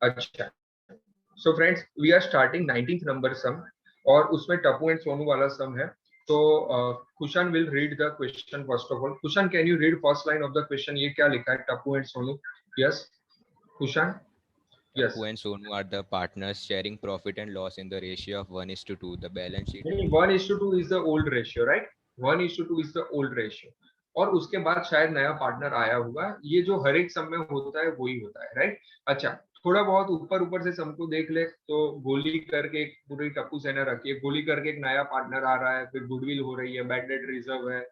अच्छा, so friends we are starting 19th number sum और उसमें टप्पू एंड सोनू वाला सम है। तो Kushan will read the question first of all. Kushan, can you read first line of the question? ये क्या लिखा है? Tapu and Sonu. Yes Kushan. Yes. Tapu and Sonu are the partners sharing profit and loss in the ratio of 1:2. The balance sheet. नहीं, 1:2 is the old ratio, right? 1:2 is the old ratio. और उसके बाद शायद नया पार्टनर आया होगा। ये जो हर एक सम में होता है वही होता है, राइट? अच्छा, थोड़ा बहुत ऊपर ऊपर से सम को देख ले तो गोली करके एक पूरी टप्पू सेना रखी है, गोली करके एक नया पार्टनर आ रहा है, फिर गुडविल हो रही है, बैड डेट रिजर्व है,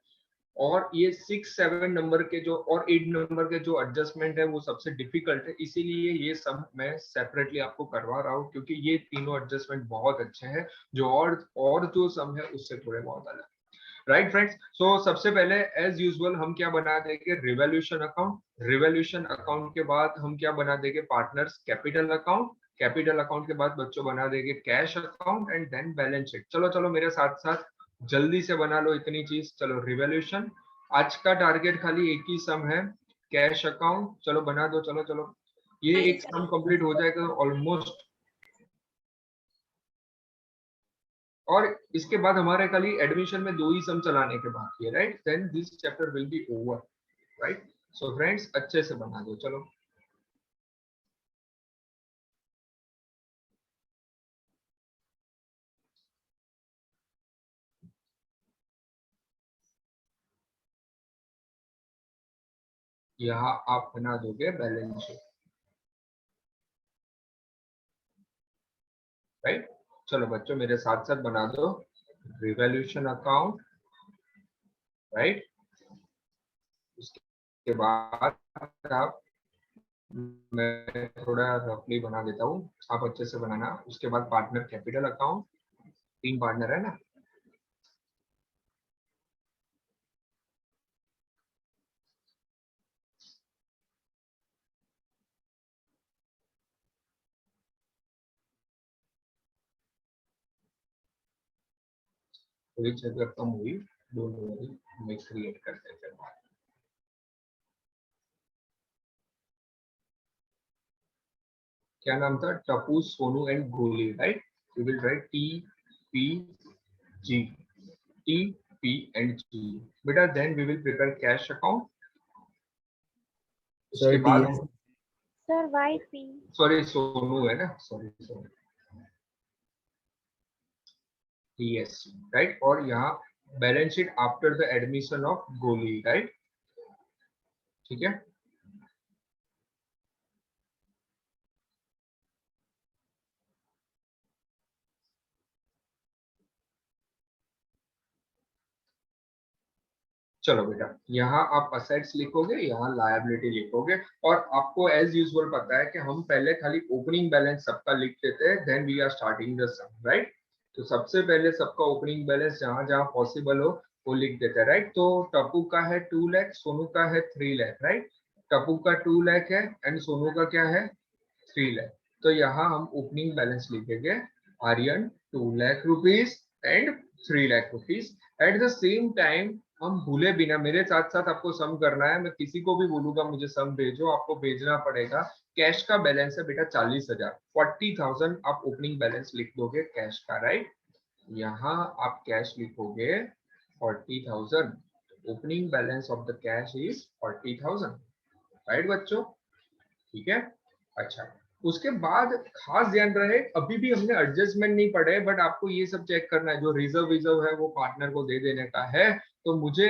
और ये 6-7 नंबर के जो और 8 नंबर के जो एडजस्टमेंट है वो सबसे डिफिकल्ट है। इसीलिए ये सब मैं सेपरेटली आपको करवा रहा हूँ, क्योंकि ये तीनों एडजस्टमेंट बहुत अच्छे हैं जो और जो सम है उससे थोड़े बहुत अलग, राइट फ्रेंड्स? सो सबसे पहले एज यूजुअल हम क्या बना देंगे? Revolution account. रिवॉल्यूशन अकाउंट के बाद हम क्या बना देंगे? Partners capital account. Capital account के बाद बच्चों बना देंगे cash account and then balance sheet. चलो चलो मेरे साथ साथ जल्दी से बना लो इतनी चीज। चलो रिवॉल्यूशन, आज का टारगेट खाली एक ही सम है, कैश अकाउंट। चलो बना दो, चलो चलो, ये एक सम कंप्लीट हो जाएगा ऑलमोस्ट। और इसके बाद हमारे खाली एडमिशन में 2 ही सम चलाने के बाकी है, right? Then this chapter will be over, right? So friends अच्छे से बना दो। चलो यहाँ आप बना दोगे बैलेंस शीट, राइट? चलो बच्चों मेरे साथ साथ बना दो रिवॉल्यूशन अकाउंट, राइट? उसके बाद आप, मैं थोड़ा रफली बना देता हूँ, आप अच्छे से बनाना। उसके बाद पार्टनर कैपिटल अकाउंट, 3 पार्टनर है ना? which other कम हुई, don't worry, मैं क्रिएट कर देते हैं। क्या नाम था? Tapu Sonu and Goli, right? We will write T P G, T P and G बेटा। Then we will prepare cash account. उसके बाद सर वाईपी, सॉरी सोनू है ना, सॉरी सॉरी, यस राइट। और यहाँ balance sheet after the admission of गोली, right? ठीक है। चलो बेटा, यहाँ आप असेट्स लिखोगे, यहाँ लायबिलिटी लिखोगे, और आपको एज यूजुअल पता है कि हम पहले खाली ओपनिंग बैलेंस सबका लिख देते हैं, then we are starting the sum, right? तो सबसे पहले सबका ओपनिंग बैलेंस जहां जहां पॉसिबल हो वो लिख देते हैं, राइट? तो टप्पू का है 2 लाख, सोनू का है 3 लाख, राइट? टप्पू का 2 लाख है एंड सोनू का क्या है? 3 लाख। तो यहाँ हम ओपनिंग बैलेंस लिखेंगे, Aryan 2 lakh rupees and 3 lakh rupees. At the same time हम भूले बिना, मेरे साथ साथ आपको सम करना है, मैं किसी को भी बोलूंगा मुझे सम भेजो, आपको भेजना पड़ेगा। कैश का बैलेंस है बेटा 40,000, 40,000 आप ओपनिंग बैलेंस लिख दोगे कैश का, राइट? यहाँ आप कैश लिखोगे 40,000, opening balance of the cash is 40,000, right बच्चों? ठीक है। अच्छा, उसके बाद खास ध्यान रहे, अभी भी हमने एडजस्टमेंट नहीं पढ़े, बट आपको ये सब चेक करना है। जो रिजर्व है वो पार्टनर को दे देने का है। तो मुझे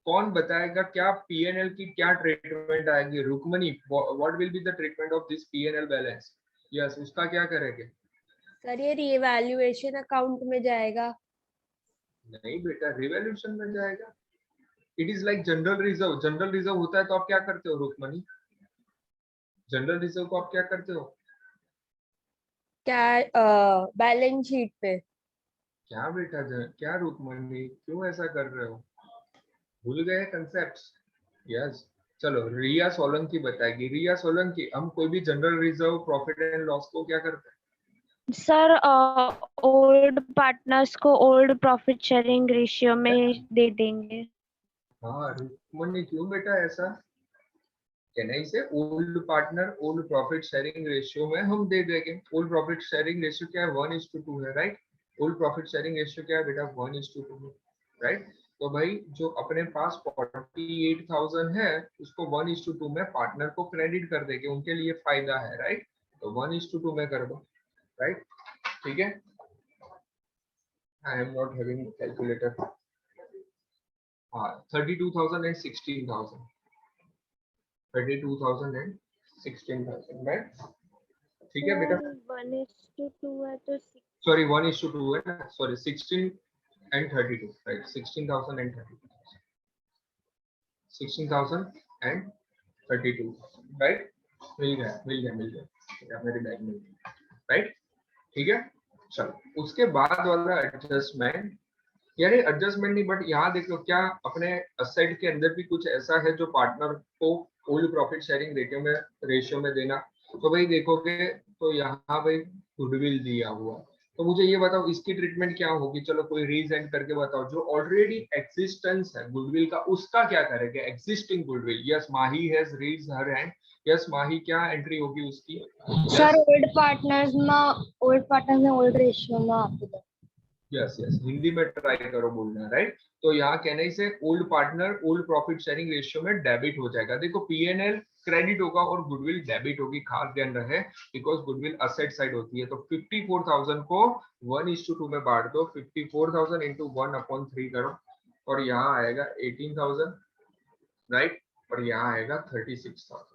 कौन बताएगा क्या पीएनएल की क्या ट्रीटमेंट आएगी? Rukmani, what will be the treatment of this PNL balance? Yes, उसका क्या करेंगे? सर ये रीवैल्यूएशन अकाउंट में जाएगा। नहीं बेटा, रिवॉल्यूशन में जाएगा। It is like general reserve. General reserve होता है तो आप क्या करते हो रुकमनी? जनरल रिजर्व को आप क्या करते हो? क्या बैलेंस शीट पे। क्या बेटा, क्या रुकमनी, क्यों ऐसा कर रहे हो? भूल गए कंसेप्ट? यस। चलो रिया सोलंकी बताएगी। रिया सोलंकी, हम कोई भी general reserve, profit and loss को क्या करते हैं? सर ओल्ड पार्टनर्स को ओल्ड प्रॉफिट शेयरिंग रेशियो में दे देंगे। हाँ रुकमनी, क्यों बेटा ऐसा? कैन आई से old partner old profit sharing ratio में हम दे देंगे। ओल्ड प्रॉफिट शेयरिंग रेशियो क्या है 1:2 है, right. Old profit sharing ratio क्या है बेटा 1:2 है, राइट। तो भाई जो अपने पास 48,000 है उसको 1:2 में पार्टनर को क्रेडिट कर देंगे, उनके लिए फायदा है, राइट। तो 1:2 में कर दो, राइट। ठीक है, I am not having calculator. हाँ 32,000 एंड 16,000, 32,000 एंड 16,000, राइट। ठीक है बेटा, 1:2 है तो सॉरी 1:2 है ना, sorry 16 and 32, right? 16,000 and 32,000, 16,000 and 32,000, right? मिल गया मेरे बैग में, राइट। ठीक है, चलो उसके बाद वाला एडजस्टमेंट, यार ये एडजस्टमेंट नहीं बट यहाँ देख लो क्या अपने असेट के अंदर भी कुछ ऐसा है जो पार्टनर को ओल्ड प्रॉफिट शेयरिंग रेशियो में देना। तो भाई देखोगे तो यहाँ भाई गुडविल दिया हुआ, तो मुझे ये बताओ इसकी ट्रीटमेंट क्या होगी। चलो कोई रीज एंड करके बताओ, जो ऑलरेडी एक्सिस्टेंस है गुडविल का उसका क्या करेंगे, existing goodwill. Yes Mahi has raised her hand. Yes Mahi, क्या एंट्री होगी उसकी। सर ओल्ड पार्टनर्स में ओल्ड रेशियो में आप दो। यस हिंदी में ट्राई करो बोलना, राइट। तो यहाँ कहने से old partner old profit sharing ratio में डेबिट हो जाएगा। देखो पीएनएल क्रेडिट होगा और गुडविल डेबिट होगी, खास ध्यान रहे, बिकॉज गुडविल असेट साइड होती है। तो 54,000 को 1:2 में बांट दो, 54,000 इंटू 1/3 करो, और यहाँ आएगा 18,000, राइट। और यहाँ आएगा 36,000,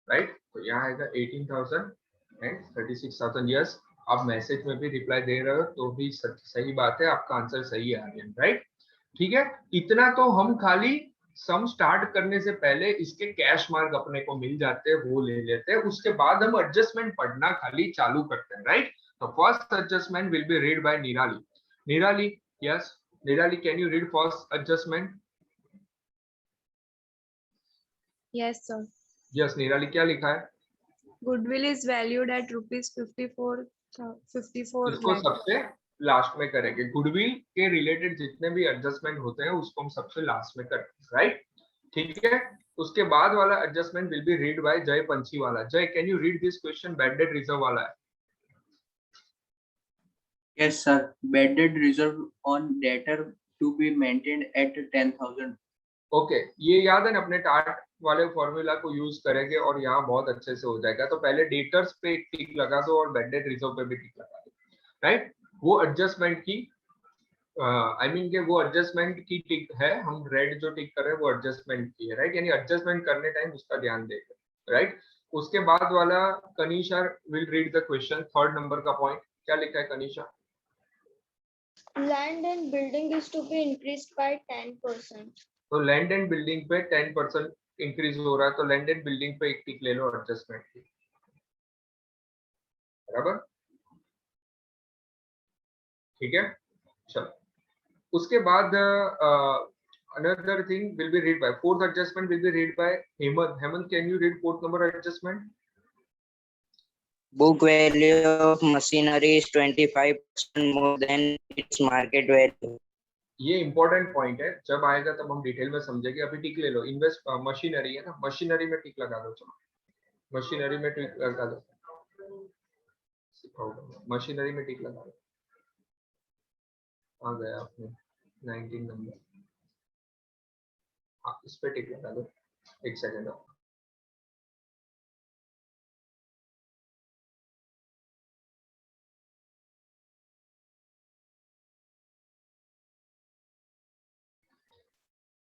राइट। तो यहाँ आएगा 18,000 एंड 36,000। यस, आप मैसेज में भी रिप्लाई दे रहे हो तो भी सही बात है, आपका आंसर सही है आर्यन, राइट। ठीक है, इतना तो हम खाली सम स्टार्ट करने से पहले इसके कैश मार्क अपने को मिल जाते हैं, वो ले लेते हैं। उसके बाद हम एडजस्टमेंट पढ़ना खाली चालू करते हैं, राइट। तो first adjustment will be read by निराली। निराली, यस निराली, can you read first adjustment. Yes, sir. Yes निराली, क्या लिखा है। Goodwill is valued at rupees 54 इसको lakh. सबसे लास्ट में करेंगे। गुडविल के रिलेटेड जितने भी एडजस्टमेंट होते हैं उसको हम सबसे लास्ट में करते हैं, राइट। ठीक है, उसके बाद वाला adjustment will be read by जय पंछी वाला। जय, can you read this question, bad debt reserve वाला है। Yes, sir. Bad debt reserve on debtor to be maintained at 10,000. Okay, ये याद है ना, अपने टार्ट वाले फॉर्मूला को यूज करेंगे और यहाँ बहुत अच्छे से हो जाएगा। तो पहले डेटर्स पे एक टिक लगा दो और बैड डेट रिजर्व पे भी टिक लगा दो, राइट। वो एडजस्टमेंट की आई मीन के वो एडजस्टमेंट की टिक है, हम रेड जो टिक कर रहे हैं वो एडजस्टमेंट की है, राइट। यानी एडजस्टमेंट करने टाइम उसका ध्यान देगा, राइट। उसके बाद वाला Kanisha will read the question, 3rd number का पॉइंट क्या लिखा है कनीशा। Land and building is to be increased by 10%. तो लैंड एंड बिल्डिंग पे 10% इंक्रीज हो रहा है, तो लैंड एंड बिल्डिंग पे एक टिक ले लो एडजस्टमेंट की, बराबर। ठीक है, चलो उसके बाद another thing will be read by 4th adjustment will be read by Hemant. Hemant, can you read 4th number adjustment. Book value of machinery is 25% more than its market value. ये इंपॉर्टेंट पॉइंट है, जब आएगा तब हम डिटेल में समझेंगे। अभी टिक ले लो, इन्वेस्ट मशीनरी है ना, मशीनरी में टिक लगा दो। चलो मशीनरी में टिक लगा दो, मशीनरी में टिक लगा दो। आ गया आपने 19 नंबर, हाँ इस पे टिक लगा दो। एक सेकेंड,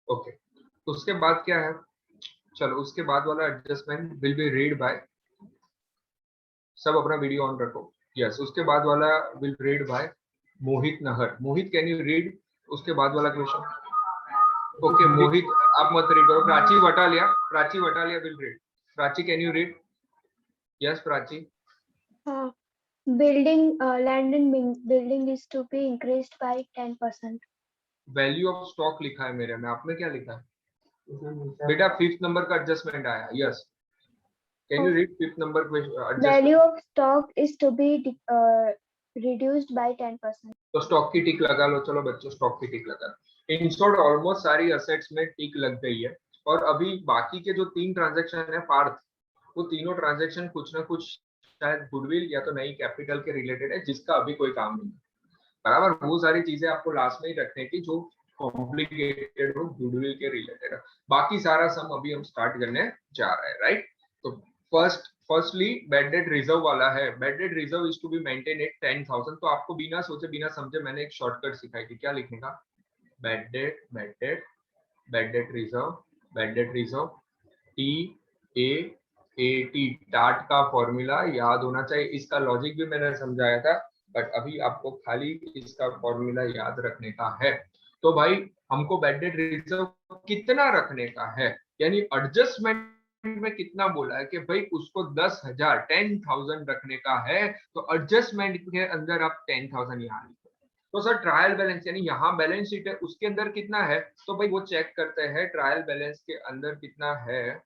ओके। उसके बाद क्या है, चलो उसके बाद वाला adjustment will be read by, सब अपना वीडियो ऑन रखो। यस, उसके बाद वाला विल रीड बाय मोहित नहर। मोहित, कैन यू रीड उसके बाद वाला क्वेश्चन। ओके मोहित, आप मत रीड करो। Prachi Vataliya will read. Prachi, can you read. Yes Prachi. Land and building is to be increased by 10%. Value of stock लिखा है मेरे में, आपने क्या लिखा है बेटा। 5th नंबर का एडजस्टमेंट आया। Yes, can you read 5th number question. Value of stock is to be reduced by 10%. तो स्टॉक की टिक लगा लो। चलो बच्चों स्टॉक की टिक लगा लो। इन शॉर्ट ऑलमोस्ट सारी असेट्स में टिक लग गई है। और अभी बाकी के जो 3 ट्रांजेक्शन है पार्थ, वो तीनों ट्रांजेक्शन कुछ ना कुछ शायद गुडविल या तो नई कैपिटल के रिलेटेड है, जिसका अभी कोई काम नहीं है, बराबर। वो सारी चीजें आपको लास्ट में ही रखने की जो कॉम्प्लिकेटेड हो, गुडविल के रिलेटेड है। बाकी सारा सम अभी हम स्टार्ट करने जा रहे हैं, राइट। तो फर्स्टली बैड डेट रिजर्व वाला है। Bad debt reserve is to be maintain at 10,000। तो आपको बिना सोचे बिना समझे मैंने एक शॉर्टकट सिखाई थी, क्या लिखने का, बैड डेट रिजर्व TAAT, टाट का फॉर्मूला याद होना चाहिए। इसका लॉजिक भी मैंने समझाया था, बट अभी आपको खाली इसका फॉर्मूला याद रखने का है। तो भाई हमको बैड डेट रिजर्व कितना रखने का है, यानी एडजस्टमेंट में कितना बोला है कि भाई उसको 10,000 रखने का है, तो एडजस्टमेंट के अंदर आप 10,000 यहाँ लिखो। तो सर ट्रायल बैलेंस यानी यहाँ बैलेंस शीट है उसके अंदर कितना है, तो भाई वो चेक करते हैं ट्रायल बैलेंस के अंदर कितना है।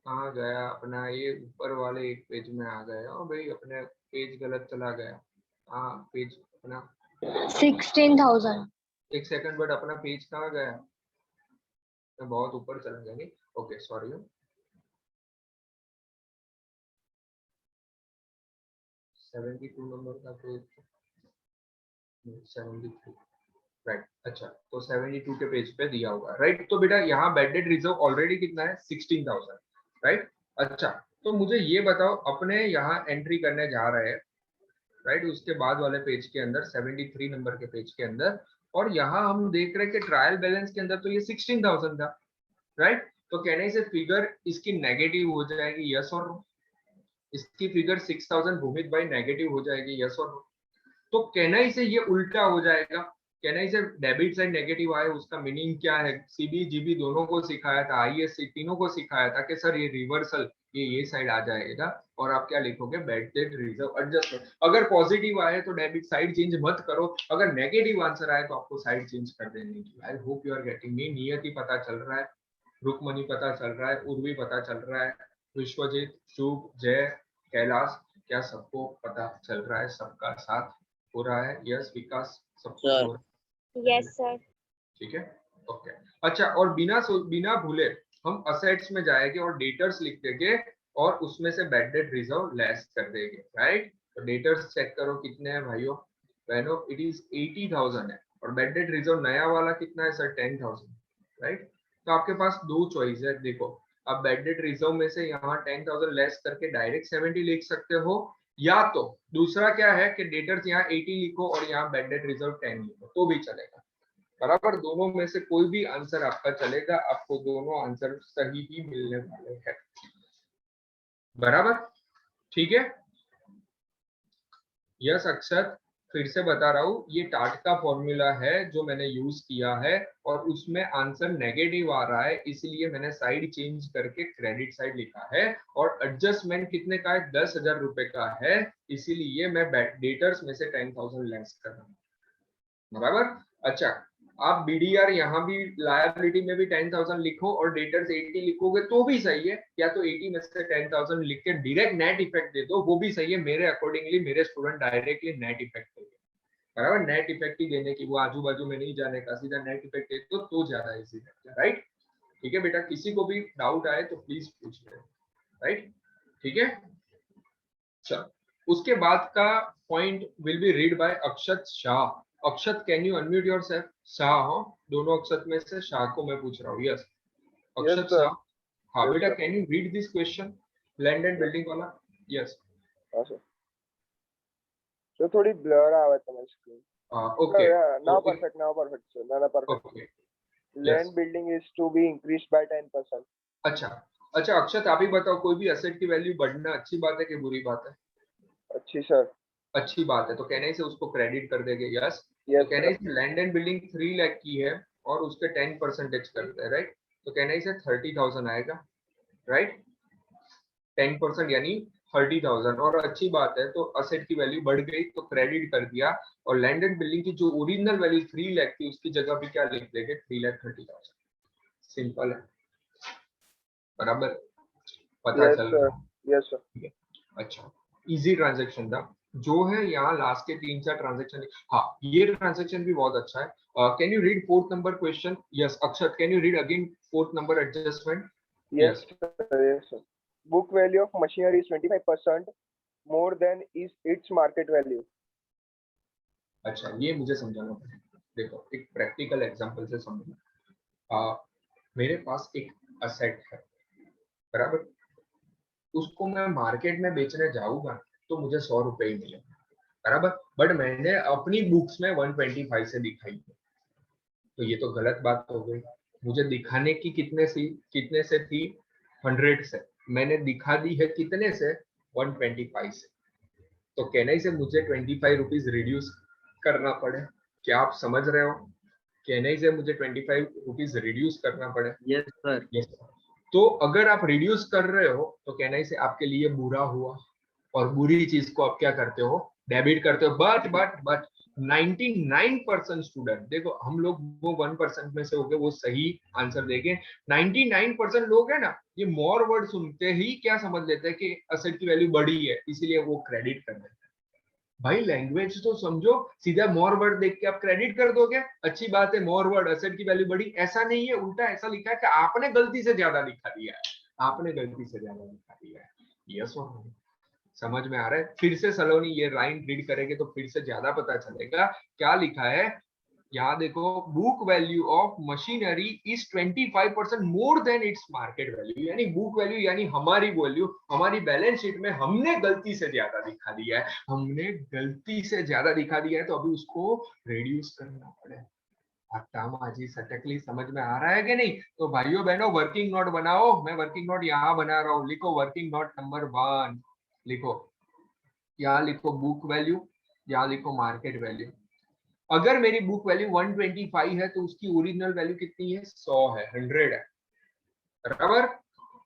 कहाँ गया अपना, ये ऊपर वाले एक पेज में आ गया, और भाई अपने पेज गलत चला गया। हाँ पेज अपना 16,000। एक सेकंड, बट अपना पेज कहाँ गया, मैं बहुत ऊपर चला गया। नहीं ओके सॉरी, 72 नंबर का पेज, 73, राइट। अच्छा तो 72 के पेज पे दिया हुआ, राइट। तो बेटा यहाँ बैड डेट रिजर्व ऑलरेडी कितना है, 16,000, राइट। अच्छा तो मुझे ये बताओ, अपने यहाँ एंट्री करने जा रहे हैं, राइट, उसके बाद वाले पेज के अंदर 73 नंबर के पेज के अंदर, और यहाँ हम देख रहे हैं कि ट्रायल बैलेंस के अंदर तो ये 16,000 था, राइट। तो कहने से फिगर इसकी नेगेटिव हो जाएगी, यस और नो। इसकी फिगर 6,000 भूमित भाई नेगेटिव हो जाएगी, यस और नो। तो कहना से ये उल्टा हो जाएगा। कहना से डेबिट साइड नेगेटिव आए उसका मीनिंग क्या है, सीबीजीबी दोनों को सिखाया था, आईएससी तीनों को सिखाया था कि सर ये रिवर्सल ये साइड आ जाएगा, और आप क्या लिखोगे, बैड डेट रिजर्व एडजस्टमेंट। अगर पॉजिटिव आए तो डेबिट साइड चेंज मत करो, अगर नेगेटिव आंसर आए तो आपको साइड चेंज कर देनी की। I hope you are getting me. Niyati पता चल रहा है, रुकमणी पता चल रहा है, उर्वी पता चल रहा है, विश्वजीत, शुभ, जय, कैलाश, क्या सबको पता चल रहा है, सबका साथ हो रहा है, यस विकास, सबको हो रहा है, यस सर। ठीक है ओके। अच्छा और बिना भूले हम असेट्स में जाएंगे और डेटर्स लिख देंगे, और उसमें से बैड डेट रिजर्व लेस कर देंगे, राइट। तो डेटर्स चेक करो कितने हैं भाइयों बहनों, इट इज 80,000 है, और बैड डेट रिजर्व नया वाला कितना है सर, 10,000, राइट। तो आपके पास दो चॉइस है, देखो आप बैड डेट रिजर्व में से यहाँ 10,000 लेस करके डायरेक्ट 70 लिख सकते हो, या तो दूसरा क्या है कि डेटर्स यहाँ 80 लिखो और यहाँ बैड डेट रिजर्व 10 लिखो, तो भी चलेगा, बराबर। दोनों में से कोई भी आंसर आपका चलेगा, आपको दोनों आंसर सही ही मिलने वाले हैं, बराबर, ठीक है। यस अक्षत, फिर से बता रहा हूँ, ये टाट का फॉर्मूला है जो मैंने यूज किया है, और उसमें आंसर नेगेटिव आ रहा है, इसलिए मैंने साइड चेंज करके क्रेडिट साइड लिखा है, और एडजस्टमेंट कितने का है, 10,000 रुपए का है, इसीलिए मैं डेटर्स में से 10,000 लेस कर रहा हूँ, बराबर। अच्छा आप बीडीआर यहाँ भी लायबिलिटी में भी 10,000 लिखो और डेटर्स 80 लिखोगे तो भी सही है, या तो 80 में से 10,000 लिख के डायरेक्ट नेट इफेक्ट दे दो, वो भी सही है। मेरे अकॉर्डिंगली मेरे स्टूडेंट डायरेक्टली नेट इफेक्ट देंगे, बराबर। नेट इफेक्ट ही देने की, वो आजू बाजू में नहीं जाने का, सीधा नेट इफेक्ट दे दो तो ज्यादा इजी रहता है, राइट। ठीक है बेटा, किसी को भी डाउट आए तो प्लीज पूछ ले, राइट, ठीक है। चलो उसके बाद का point will be read by Akshat Shah. Akshat can you unmute yourself, Shah हो, दोनों अक्षत में से शाह को मैं पूछ रहा हूँ, यस अक्षत शाह। हाँ बेटा, can you read this question, land and building वाला, यस। So थोड़ी blur आवा तुम्हारी screen. Okay. Now perfect, sir. Now perfect. Okay. Land building is to be increased by 10%. अच्छा अक्षत आप ही बताओ, कोई भी एसेट की वैल्यू बढ़ना अच्छी बात है कि बुरी बात है? अच्छी सर, अच्छी बात है, तो कहने से उसको क्रेडिट कर देंगे, यस। तो कहने से लैंड एंड बिल्डिंग 3 लाख की है और उसके 10% करते हैं, राइट। तो कहने से 30,000 आएगा, राइट, 10% यानी 30,000, और अच्छी बात है। तो असेट की वैल्यू बढ़ गई तो क्रेडिट कर दिया, और लैंड एंड बिल्डिंग की जो ओरिजिनल वैल्यू 3 लाख थी उसकी जगह भी क्या लिख देंगे, 3,30,000। सिंपल है, बराबर, पता चल रहा है? Yes sir. अच्छा इजी ट्रांजैक्शन था, जो है यहाँ लास्ट के 3-4 ट्रांजेक्शन, हाँ ये ट्रांजेक्शन भी बहुत अच्छा है. Can you read 4th number question? Yes Akshat, can you read again 4th number adjustment? Yes, sir. Yes, sir. Book value of machinery is 25% more than is its market value. अच्छा ये मुझे समझाना पड़ेगा. देखो एक प्रैक्टिकल एग्जांपल से समझो. मेरे पास एक असेट है, बराबर, उसको मैं मार्केट में बेचने जाऊंगा तो मुझे 100 रुपए ही मिलेगा, बराबर, बट मैंने अपनी बुक्स में 125 से दिखाई है, तो ये तो गलत बात हो गई. मुझे दिखाने की कितने से थी? 100 से. मैंने दिखा दी है कितने से? 125 से. तो कहने से मुझे 25 रुपीज रिड्यूस करना पड़े. क्या आप समझ रहे हो? कहने से मुझे 25 रुपीज रिड्यूस करना पड़े. Yes, sir. यस. तो अगर आप रिड्यूस कर रहे हो तो कहने से आपके लिए बुरा हुआ, और बुरी चीज को आप क्या करते हो? डेबिट करते हो. बट 99% स्टूडेंट, देखो हम लोग वो 1% में से हो गए वो सही आंसर देंगे. 99% लोग है ना, ये मोर वर्ड सुनते ही क्या समझ लेते हैं कि असेट की वैल्यू बढ़ी है, इसीलिए वो क्रेडिट कर देते हैं. भाई लैंग्वेज तो समझो. सीधा मोर वर्ड देख के आप क्रेडिट कर दोगे, अच्छी बात है, मोर वर्ड असेट की वैल्यू बढ़ी. ऐसा नहीं है, उल्टा ऐसा लिखा है कि आपने गलती से ज्यादा लिखा दिया है, आपने गलती से ज्यादा लिखा दिया है. यस और नो? समझ में आ रहा है? फिर से सलोनी ये लाइन रीड करेंगे तो फिर से ज्यादा पता चलेगा. क्या लिखा है यहाँ देखो, book value of machinery is 25% more than its market value. यानी बुक वैल्यू यानी हमारी वैल्यू हमारी बैलेंस शीट में हमने गलती से ज्यादा दिखा दिया है, हमने गलती से ज्यादा दिखा दिया है, तो अभी उसको रिड्यूस करना पड़ेगा. माजी सटकली समझ में आ रहा है कि नहीं? तो भाइयों बहनों वर्किंग नोट बनाओ. मैं वर्किंग नोट यहाँ बना रहा हूँ. लिखो वर्किंग नोट नंबर 1. लिखो, यहाँ लिखो बुक वैल्यू, यहाँ लिखो मार्केट वैल्यू. अगर मेरी बुक वैल्यू 125 है तो उसकी ओरिजिनल वैल्यू कितनी है? 100 है, 100 है, बराबर.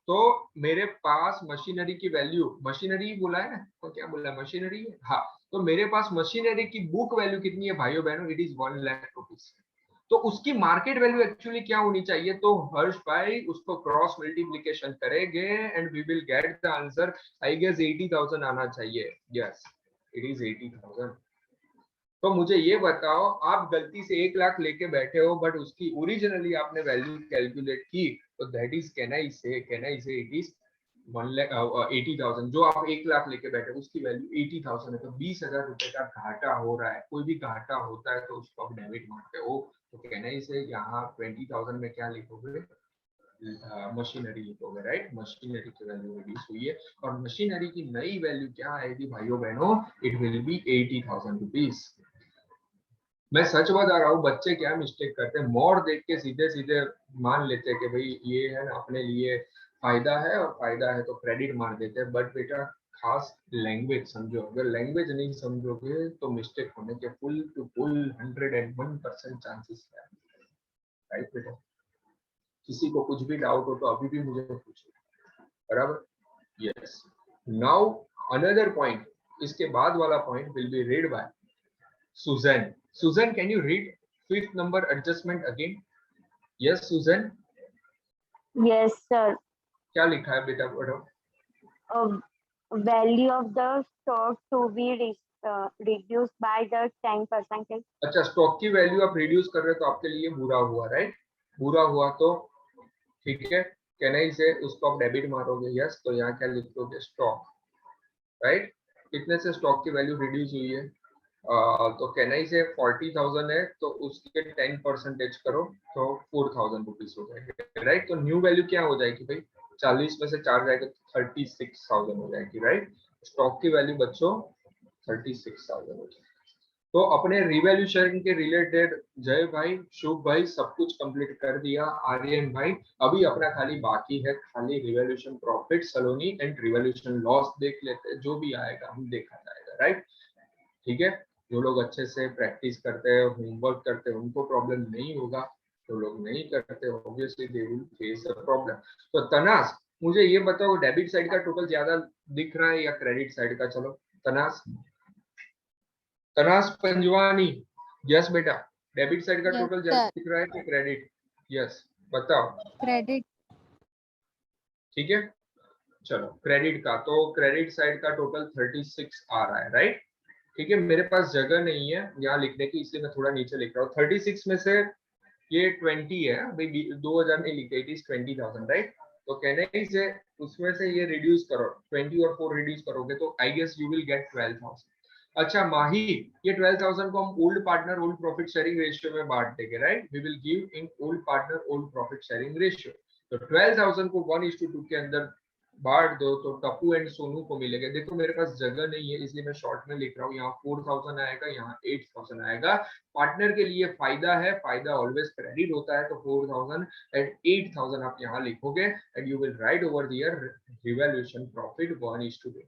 तो मेरे पास मशीनरी की वैल्यू, मशीनरी बोला है ना, तो क्या बोला है? मशीनरी है. हाँ, तो मेरे पास मशीनरी की बुक वैल्यू कितनी है भाइयों बहनों? It is 1 lakh rupees. तो उसकी मार्केट वैल्यू एक्चुअली क्या होनी चाहिए? तो हर्ष भाई उसको क्रॉस मल्टीप्लीकेशन करेंगे and we will get the answer. I guess 80,000 आना चाहिए. Yes, it is 80,000. तो मुझे ये बताओ, आप गलती से 1 लाख लेके बैठे हो बट उसकी ओरिजिनली आपने वैल्यू कैलकुलेट की, तो दैट इज कैन आई से इट इज 80,000. जो आप 1 लाख लेके बैठे हो उसकी वैल्यू 80,000 है, तो 20,000 रुपए का घाटा हो रहा है. कोई भी घाटा होता है तो उसको आप डेबिट मारते हो. तो कहना ही से यहाँ 20,000 में क्या लिखोगे? मशीनरी लिखोगे, राइट? मशीनरी की वैल्यू रिड्यूस हुई है और मशीनरी की नई वैल्यू क्या आएगी भाइयों बहनों? It will be 80,000 rupees. मैं सच बता रहा हूँ, बच्चे क्या मिस्टेक करते हैं, मोर देख के सीधे सीधे मान लेते हैं कि भाई ये है ना अपने लिए फायदा है और फायदा है तो क्रेडिट मार देते हैं. बट बेटा खास लैंग्वेज समझो. अगर लैंग्वेज नहीं समझोगे तो मिस्टेक होने के फुल टू फुल 101% चांसेस है, राइट बेटा? किसी को कुछ भी डाउट हो तो अभी भी मुझे पूछो, बराबर? यस. नाउ अनदर पॉइंट, इसके बाद वाला point will be read by Susan. Susan, can you read 5th number adjustment again? Yes, Susan. Yes, sir. क्या लिखा है बेटा? पढ़ो. Value of the stock to be reduced by the 10%. अच्छा, stock की वैल्यू आप रिड्यूस कर रहे हो तो आपके लिए बुरा हुआ, राइट? बुरा हुआ तो ठीक है, कहना ही से उसको आप डेबिट मारोगे. यस, तो यहाँ क्या लिखोगे? Stock, right? कितने से स्टॉक की वैल्यू रिड्यूस हुई है? तो कहना ही से 40,000 है तो उसके 10% करो तो 4,000 रुपीज हो जाएगा, राइट? तो न्यू वैल्यू क्या हो जाएगी भाई? 40 में से 4 जाएगा तो 36,000 हो जाएगी, राइट? स्टॉक की वैल्यू बच्चों 36,000 हो जाएगी. तो अपने रिवैल्यूएशन के रिलेटेड जय भाई, शुभ भाई सब कुछ कंप्लीट कर दिया. आर्यन भाई अभी अपना खाली बाकी है, खाली revaluation profit Saloni and revaluation loss देख लेते हैं. जो भी आएगा हम देखा जाएगा, राइट? ठीक है. जो लोग अच्छे से प्रैक्टिस करते हैं, होमवर्क करते हैं, उनको प्रॉब्लम नहीं होगा. जो लोग नहीं करते obviously they will face a problem. तो तनास मुझे ये बताओ, डेबिट साइड का टोटल ज्यादा दिख रहा है या क्रेडिट साइड का? चलो तनास, तनास पंजवानी. यस बेटा, डेबिट साइड का टोटल ज्यादा दिख रहा है कि क्रेडिट? यस बताओ. क्रेडिट. ठीक है, चलो क्रेडिट का, तो क्रेडिट साइड का टोटल 36 आ रहा है, राइट? ठीक है, मेरे पास जगह नहीं है यहाँ लिखने की, इसलिए मैं थोड़ा नीचे लिख रहा हूँ। 36 में से ये 20 है भाई, 2000 नहीं लिखे, इट इज 20,000 राइट। तो कहने से उसमें से ये रिड्यूस करो, 20 और 4 रिड्यूस करोगे तो I guess you will get 12,000। अच्छा माही, ये 12,000 को हम old partner old profit sharing ratio में बांट देंगे right. We will give in old partner old profit sharing ratio. तो 12,000 को 1:2 के अंदर बांट दो तो टप्पू एंड सोनू को मिलेगा। देखो मेरे पास जगह नहीं है इसलिए मैं शॉर्ट में लिख रहा हूँ, यहाँ 4,000 आएगा, यहाँ 8,000 आएगा। पार्टनर के लिए फायदा है, फायदा ऑलवेज क्रेडिट होता है, तो 4,000 एंड 8,000 आप यहाँ लिखोगे and you will write over their revaluation profit 1:2।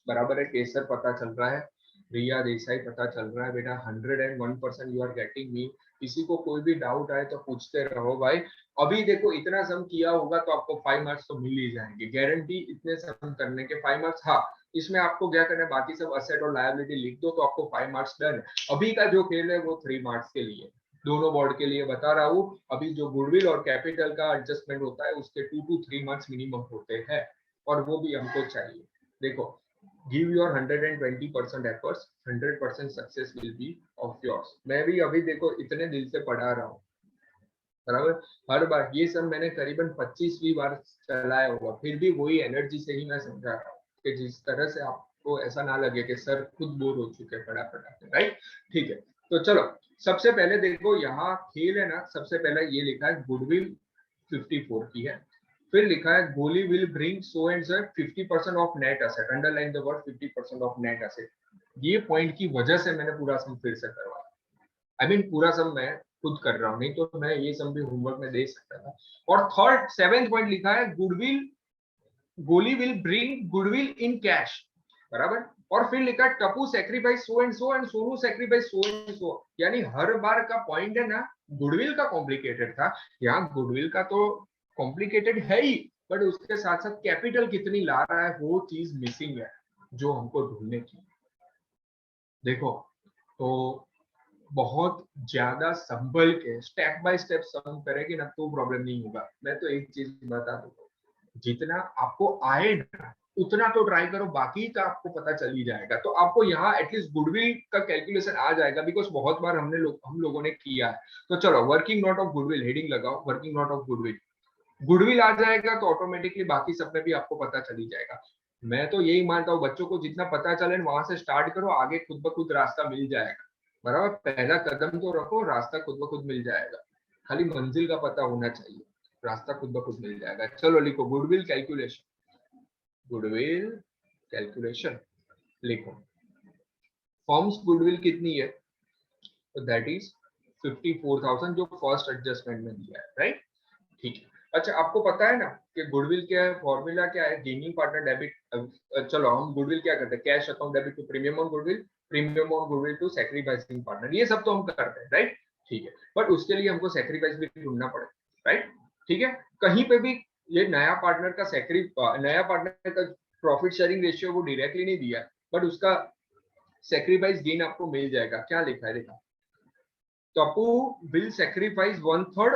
बराबर है, केसर पता चल रहा है, रिया देसाई पता चल रहा है बेटा, 101% यू आर गेटिंग मी। किसी को कोई भी डाउट आए तो पूछते रहो भाई। अभी देखो इतना सम किया होगा तो आपको 5 मार्क्स तो मिल ही जाएंगे, गारंटी। इतने सम करने के 5 मार्क्स। हाँ, इसमें आपको क्या करना है, बाकी सब असेट और लायबिलिटी लिख दो तो आपको 5 मार्क्स डन है। अभी का जो खेल है वो 3 मार्क्स के लिए, दोनों बोर्ड के लिए बता रहा हूँ। अभी जो गुडविल और कैपिटल का एडजस्टमेंट होता है उसके 2 to 3 मार्क्स मिनिमम होते हैं, और वो भी हमको चाहिए। देखो, give your 120% efforts, 100% success will be of yours। मैं भी अभी देखो इतने दिल से पढ़ा रहा हूँ, बराबर। हर बार ये सब मैंने करीबन 25वीं बार चलाया होगा, फिर भी वही एनर्जी से ही मैं समझा रहा हूँ कि जिस तरह से आपको ऐसा ना लगे कि सर खुद बोर हो चुके पढ़ा के, राइट। ठीक है, तो चलो सबसे पहले देखो यहाँ खेल है ना, सबसे पहले ये लिखा है गुडविल 54 की है, फिर लिखा है गोली will bring so and so 50% of net asset, underline the word 50% of net asset. ये पॉइंट की वजह से मैंने पूरा सम फिर से करवाया, आई मीन पूरा सम मैं खुद कर रहा हूँ, नहीं तो मैं ये सम भी होमवर्क में दे सकता था। और 7th पॉइंट लिखा है गुडविल, गोली will bring goodwill in cash, बराबर। और फिर लिखा Tappu sacrifice so and Sonu sacrifice so and so. यानी हर बार का पॉइंट है ना, गुडविल का कॉम्प्लिकेटेड था, यहाँ गुडविल का तो कॉम्प्लिकेटेड है ही, बट उसके साथ साथ कैपिटल कितनी ला रहा है वो चीज मिसिंग है जो हमको ढूंढने की। देखो तो बहुत ज्यादा संभल के स्टेप बाय स्टेप सम करेगी ना तो प्रॉब्लम नहीं होगा। मैं तो एक चीज बता दूं, जितना आपको आए ना उतना तो ट्राई करो, बाकी का आपको पता चल ही जाएगा। तो आपको यहाँ एटलीस्ट गुडविल का कैलकुलेशन आ जाएगा, बिकॉज बहुत बार हम लोगों ने किया है। तो चलो working note of goodwill heading लगाओ, working note of goodwill. Goodwill आ जाएगा तो ऑटोमेटिकली बाकी सब में भी आपको पता चली जाएगा। मैं तो यही मानता हूँ बच्चों को जितना पता चले वहां से स्टार्ट करो, आगे खुद ब खुद रास्ता मिल जाएगा, बराबर। पहला कदम तो रखो, रास्ता खुद ब खुद मिल जाएगा, खाली मंजिल का पता होना चाहिए, रास्ता खुद ब खुद मिल जाएगा। चलो लिखो गुडविल कैलकुलेशन, गुडविल कैलकुलेशन लिखो। फॉर्म्स गुडविल कितनी है, तो दैट इज 54,000 जो फर्स्ट एडजस्टमेंट में दिया है, राइट। ठीक है, अच्छा आपको पता है ना कि गुडविल क्या है, फॉर्मूला क्या है, गेमिंग पार्टनर डेबिट। चलो हम गुडविल क्या करते हैं, cash account debit to premium on goodwill, premium on goodwill to sacrificing partner, ये सब तो हम करते हैं, राइट। ठीक है, बट उसके लिए हमको सैक्रिफाइस भी ढूंढना पड़ेगा, राइट। ठीक है, कहीं पे भी ये नया पार्टनर का प्रॉफिट शेयरिंग रेशियो वो डायरेक्टली नहीं दिया, बट उसका सैक्रिफाइस गेन आपको मिल जाएगा। क्या लिखा है देखा, टप्पू विल सैक्रिफाइस 1/3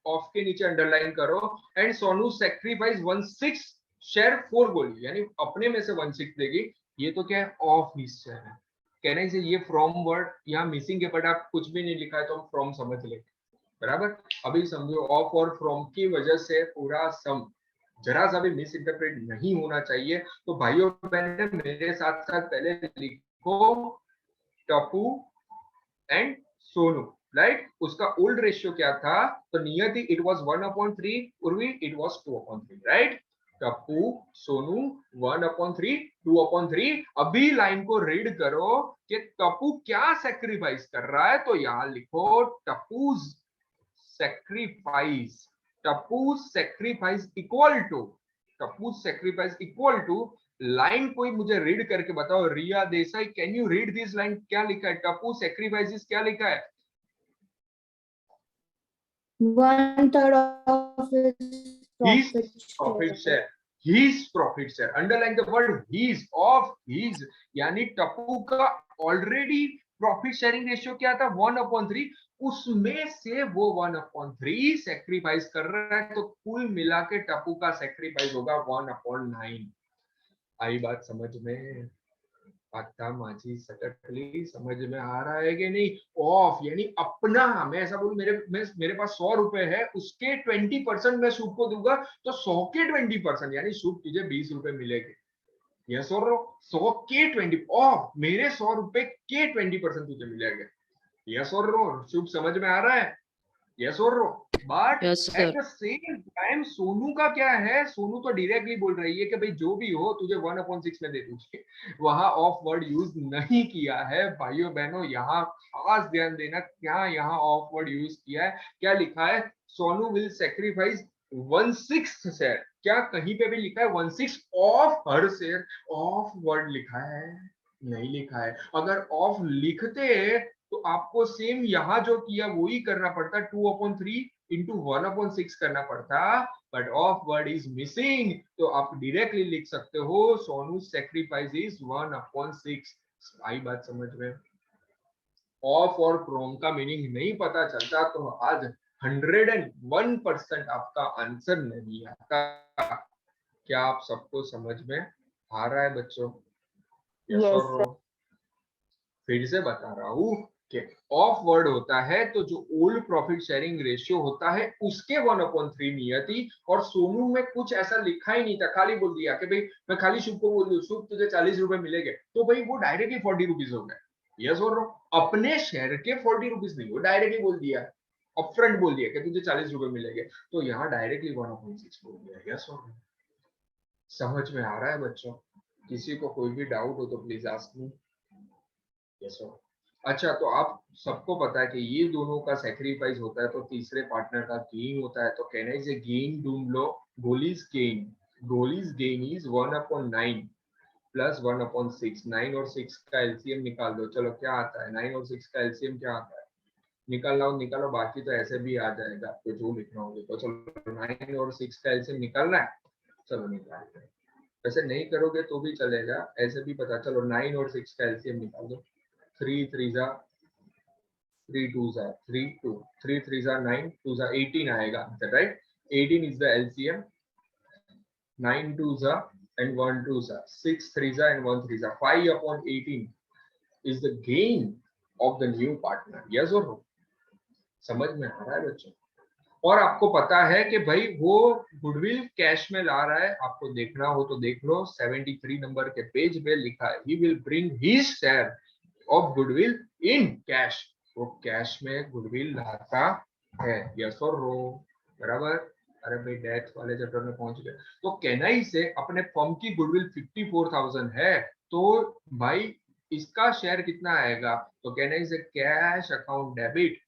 ऑफ के नीचे अंडरलाइन करो, एंड सोनू सैक्रिफाइस 1/6 शेयर 4 गोली, यानी अपने में से 1/6 देगी। ये तो क्या है, ऑफ हिस्सा शेयर है। कहने से ये फ्रॉम वर्ड यहाँ मिसिंग है, बट आप कुछ भी नहीं लिखा है तो हम फ्रॉम समझ लेंगे, बराबर। अभी समझो ऑफ और फ्रॉम की वजह से पूरा सम जरा सा भी मिस इंटरप्रेट नहीं होना चाहिए। तो भाइयों बहनों मेरे साथ साथ पहले लिखो टप्पू एंड सोनू, राइट। उसका ओल्ड रेशियो क्या था, तो नियति it was 1/3, Urvi it was 2/3, right. Tappu Sonu 1/3 2/3। अभी लाइन को रीड करो कि टप्पू क्या सैक्रिफाइस कर रहा है, तो यहां लिखो Tapu sacrifice, Tapu sacrifice equal to line कोई मुझे रीड करके बताओ, Riya Desai can you read this line, क्या लिखा है, टप्पू सैक्रिफाइसेस क्या लिखा है, 1/3 of his profit share, his profit share, underline the word his, of his, यानी टप्पू का ऑलरेडी प्रॉफिट शेयरिंग रेशियो क्या था 1/3, उसमें से वो 1/3 सैक्रिफाइस कर रहा है, तो कुल मिला के टप्पू का सैक्रिफाइस होगा 1/9। आई बात समझ में, आता माझी सटकली समझ में आ रहा है कि नहीं? ऑफ यानी अपना, मैं ऐसा बोलूं मेरे पास 100 रुपए है, उसके 20% मैं सूप को दूंगा, तो 100 के 20% यानी सूप तुझे 20 रुपए मिलेंगे। यस और नो? 100 के 20 ऑफ मेरे 100 रुपए के 20% तुझे मिलेंगे। यस और नो? सूप समझ में आ रहा है? यस और no? But Yes, sir. At the same time Sonu का क्या है? सोनू तो डायरेक्टली बोल रही है कि भाई जो भी हो तुझे 1/6 में दे दूंगी। वहां ऑफ वर्ड यूज नहीं किया है भाइयों बहनों, यहाँ खास ध्यान देना क्या यहाँ ऑफ वर्ड यूज किया है। क्या लिखा है? Sonu will sacrifice 1/6 share. क्या कहीं पे भी लिखा है 1/6 of her share? Of word लिखा है? नहीं लिखा है। अगर ऑफ लिखते तो आपको सेम यहाँ जो किया वही करना पड़ता, 2/3 इंटू 1/6 करना पड़ता, but of word is missing, तो आप डायरेक्टली लिख सकते हो सोनू सेक्रीफाइस इज 1/6। आई बात समझ में? ऑफ और फ्रॉम का मीनिंग नहीं पता चलता तो आज 101% आपका आंसर नहीं आता। क्या आप सबको समझ में आ रहा है बच्चों? Yes, sir. फिर से बता रहा हूँ कि ऑफ वर्ड होता है तो जो ओल्ड प्रॉफिट शेयरिंग रेशियो होता है उसके 1/3 नियति, और सोनू में कुछ ऐसा लिखा ही नहीं था, खाली बोल दिया कि भाई मैं खाली शुभ को बोल दूं शुभ तुझे 40 रुपए मिलेंगे, तो भाई वो डायरेक्टली 40 रुपीज हो गए। यस और नो? अपने शेयर के 40 रुपीज नहीं, वो डायरेक्टली बोल दिया, अपफ्रंट बोल दिया कि तुझे 40 रुपए मिलेंगे, तो यहाँ डायरेक्टली 1/6 बोल दिया। यस और नो? समझ में आ रहा है बच्चों? किसी को कोई भी डाउट हो तो प्लीज आस्क मी। यस और अच्छा, तो आप सबको पता है कि ये दोनों का सैक्रिफाइस होता है तो तीसरे पार्टनर का गेन होता है, तो कहना है गेन ढूंढ लो। गोलीज गेन इज 1/9 प्लस 1/6। 9 और 6 का एलसीएम निकाल दो। चलो क्या आता है? 9 और 6 का एलसीएम क्या आता है? निकालो, बाकी तो ऐसे भी आ जाएगा, आपको जो लिखना होगा। तो चलो 9 और 6 का एलसीएम निकालना है, चलो निकालते हैं। वैसे नहीं करोगे तो भी चलेगा, ऐसे भी पता। चलो 9 और 6 का एलसीएम निकाल दो। 3 3 3 2 3 2 3 3 9 2 18 आएगा, right? 18 is the LCM. 9 2 and 1 2 6 3 and 1 3 5/18 is the gain of the new partner. yes or no? समझ में आ रहा है बच्चों? और आपको पता है कि भाई वो गुडविल कैश में ला रहा है, आपको देखना हो तो देख लो, 73 नंबर के पेज पे लिखा है he will bring his share of goodwill in cash. वो कैश में गुडविल लाता है। यस और नो? बराबर? अरे भाई डेथ वाले चैप्टर में पहुंच गए। तो केनाई से अपने फर्म की गुडविल 54,000 है, तो भाई इसका शेयर कितना आएगा? तो केनाई से cash account debit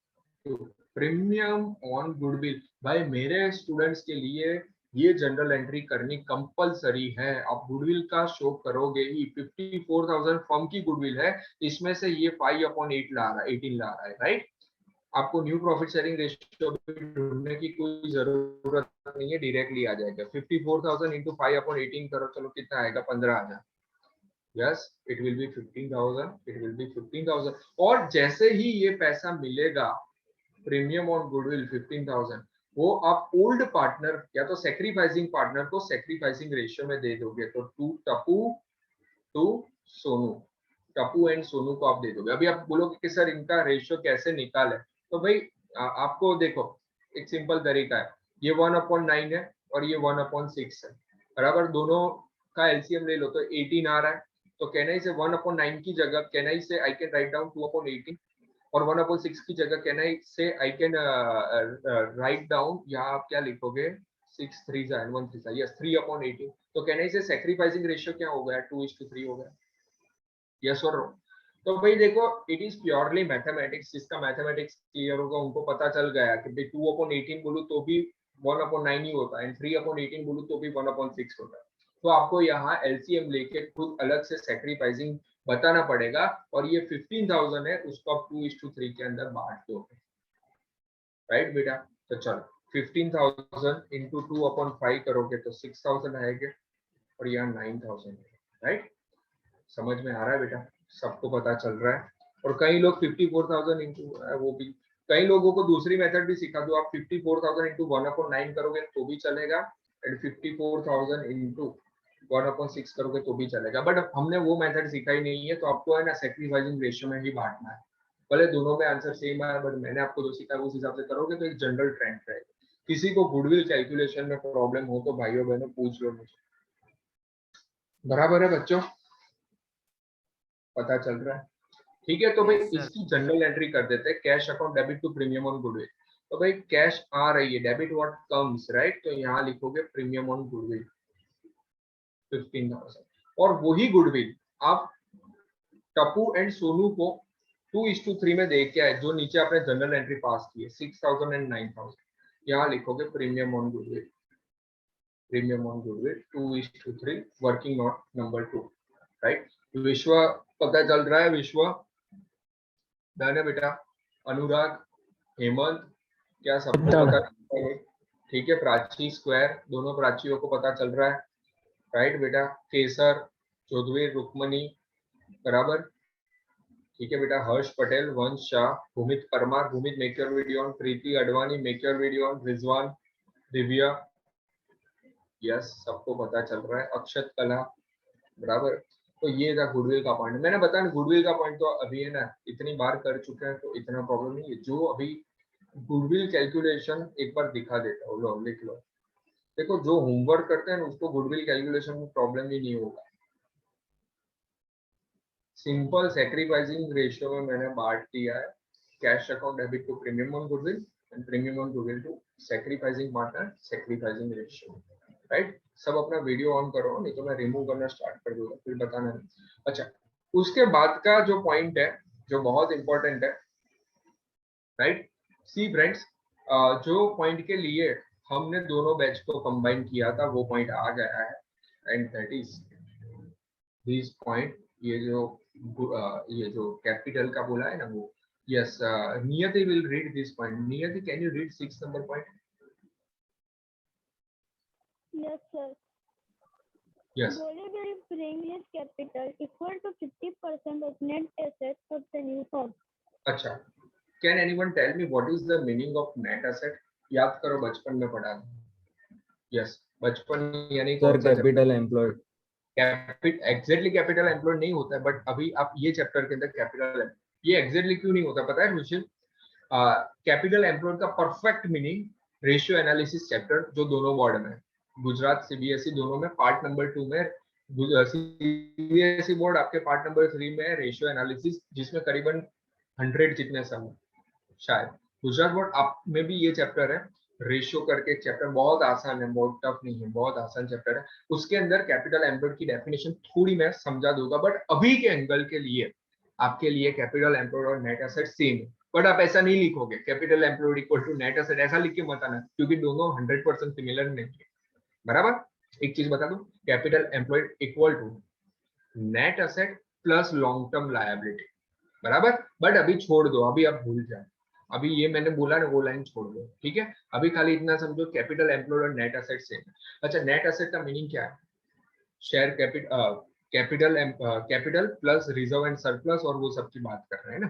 to premium on goodwill. भाई मेरे स्टूडेंट्स के लिए ये जनरल एंट्री करनी कंपलसरी है। आप गुडविल का शो करोगे ही। 54,000 फर्म की गुडविल है, इसमें से ये 5/8 ला रहा है, 18 ला रहा है, राइट? आपको न्यू प्रॉफिट शेयरिंग रेशियो ढूंढने की कोई जरूरत नहीं है, डायरेक्टली आ जाएगा। 54,000 इंटू 5/18 करो, चलो कितना आएगा? 15,000। Yes, it will be 15,000। और जैसे ही ये पैसा मिलेगा प्रीमियम ऑन गुडविल 15,000, वो आप ओल्ड पार्टनर या तो सेक्रीफाइसिंग पार्टनर को सेक्रीफाइसिंग रेशियो में दे दोगे। तो टू सोनू, टप्पू एंड सोनू को आप दे दोगे। अभी आप बोलोगे कि सर इनका रेशियो कैसे निकाले? तो भाई आपको देखो एक सिंपल तरीका है, ये 1/9 है और ये 1/6 है, बराबर? दोनों का एलसीएम ले लो तो 18 आ रहा है। तो कहना से 1/9 की जगह कहना से आई कैन राइट डाउन 2/18, और 1/6 की जगह कहना से आई कैन राइट डाउन, यहाँ आप क्या लिखोगे? 6 3 and 1 3 यस 3/18। तो कहना से सेक्रीफाइसिंग रेशियो क्या हो गया? 2:3 हो गया। यस और नो? तो भाई देखो, इट इज प्योरली मैथमेटिक्स। जिसका मैथमेटिक्स क्लियर होगा उनको पता चल गया कि भाई 2/18 बोलूं तो भी 1/9 ही होता है, एंड 3/18 बोलूं तो भी 1/6 होता है। तो आपको यहाँ एलसीएम लेके खुद अलग से सेक्रीफाइसिंग बताना पड़ेगा, और ये 15,000 है, उसको आप 2:3 के अंदर बांट दोगे, राइट बेटा? तो चलो 15,000 इंटू 2/5 करोगे तो 6,000 आएंगे, और यहाँ 9,000, राइट? समझ में आ रहा है बेटा? सबको पता चल रहा है? और कई लोग 54,000 इंटू, वो भी कई लोगों को दूसरी मेथड भी सिखा दो। आप 54,000 इंटू 1/9 करोगे तो भी चलेगा, एंड 54,000 इंटू 1/6 करोगे तो भी चलेगा, बट हमने वो मेथड सीखा ही नहीं है, तो आपको है ना सैक्रिफाइसिंग रेशियो में ही बांटना है। भले दोनों में आंसर सेम है, बट मैंने आपको जो सीखा उस हिसाब से करोगे तो एक जनरल ट्रेंड रहेगा। किसी को गुडविल कैलकुलेशन में प्रॉब्लम हो तो भाइयों बहनों पूछ लो मुझे। बराबर है बच्चों, पता चल रहा है? ठीक है, तो भाई इसकी जनरल एंट्री कर देते हैं, cash account debit to premium on goodwill. तो भाई कैश आ रही है, डेबिट व्हाट कम्स, राइट, तो यहाँ लिखोगे प्रीमियम ऑन गुडविल 15,000, और वही गुडविल आप टप्पू एंड सोनू को 2:3 में दे के आए, जो नीचे आपने जनरल एंट्री पास की है 6,000 एंड 9,000, यहाँ लिखोगे premium on goodwill, premium on goodwill 2:3 working note number 2, right. विश्व पता चल रहा है? विश्व डन है बेटा? अनुराग, हेमंत, क्या सबको पता चल रहा है? ठीक है, प्राची स्क्वायर, दोनों प्राचियों को पता चल रहा है, राइट बेटा। केसर, चौधरी, रुक्मणी, बराबर, ठीक है बेटा। हर्ष पटेल, वंश Shah, Bhumit Parmar, Bhumit make your video on, Preeti Advani make your video on, Rizwan, Divya, yes सबको पता चल रहा है। अक्षत कला, बराबर। तो ये था गुडविल का पॉइंट। मैंने बताया गुडविल का पॉइंट तो अभी है ना इतनी बार कर चुके हैं तो इतना प्रॉब्लम नहीं है। जो अभी गुडविल कैलकुलेशन एक बार दिखा देता हूँ, लो लिख लो। देखो जो होमवर्क करते हैं उसको गुडविल कैलकुलेशन में प्रॉब्लम ही नहीं होगा। सिंपल सैक्रिफाइसिंग रेशियो में मैंने बांट दिया है, cash account debit to premium on goodwill and premium on goodwill to sacrificing partner sacrificing ratio, right. सब अपना वीडियो ऑन करो, नहीं तो मैं रिमूव करना स्टार्ट कर दूंगा, फिर बताना नहीं। अच्छा, उसके बाद का जो पॉइंट है जो बहुत इंपॉर्टेंट है, राइट, सी फ्रेंड्स, जो पॉइंट के लिए हमने दोनों बैच को कंबाइन किया था वो पॉइंट आ गया है, and that is this point. ये जो कैपिटल का बोला है ना वो, यस, नियति विल रीड दिस पॉइंट। नियति, can you read 6 number point? Yes, sir. Yes. Bolivar bring his capital equal to 50% of net assets of the new firm. अच्छा, can anyone tell me what is the meaning of net asset? याद करो, बचपन में पढ़ा था। Yes, बचपन यानी sir capital employed. Exactly capital employed नहीं होता है, बट अभी आप ये चैप्टर के अंदर कैपिटल, ये एग्जैक्टली क्यों नहीं होता पता है विशेष? कैपिटल एम्प्लॉयड का perfect meaning ratio analysis chapter जो दोनों बोर्ड में, गुजरात सीबीएसई दोनों में, पार्ट नंबर 2 में, सीबीएसई बोर्ड आपके पार्ट नंबर 3 में रेशियो एनालिसिस, जिसमें करीबन 100 जितने सम शायद। गुजरात बोर्ड आप में भी ये चैप्टर है, रेशियो करके चैप्टर, बहुत आसान है, बहुत टफ नहीं है, बहुत आसान चैप्टर है। उसके अंदर कैपिटल एम्प्लॉयड की डेफिनेशन थोड़ी मैं समझा दूंगा, बट अभी के एंगल के लिए आपके लिए कैपिटल एम्प्लॉयड और नेट एसेट सेम है। बट आप ऐसा नहीं लिखोगे capital employed equal to net asset, ऐसा लिख के मत आना, क्योंकि दोनों 100% सिमिलर नहीं है, बराबर। एक चीज बता दूं, capital employed equal to net asset plus long term liability, बराबर। बट अभी छोड़ दो, अभी आप भूल जाए, अभी ये मैंने बोला ना वो लाइन छोड़ दो, ठीक है। अभी खाली इतना समझो कैपिटल एम्प्लॉयड और नेट एसेट सेम है। अच्छा, नेट एसेट का मीनिंग क्या है? Share capital plus reserve and surplus, और वो सब की बात कर रहे हैं ना।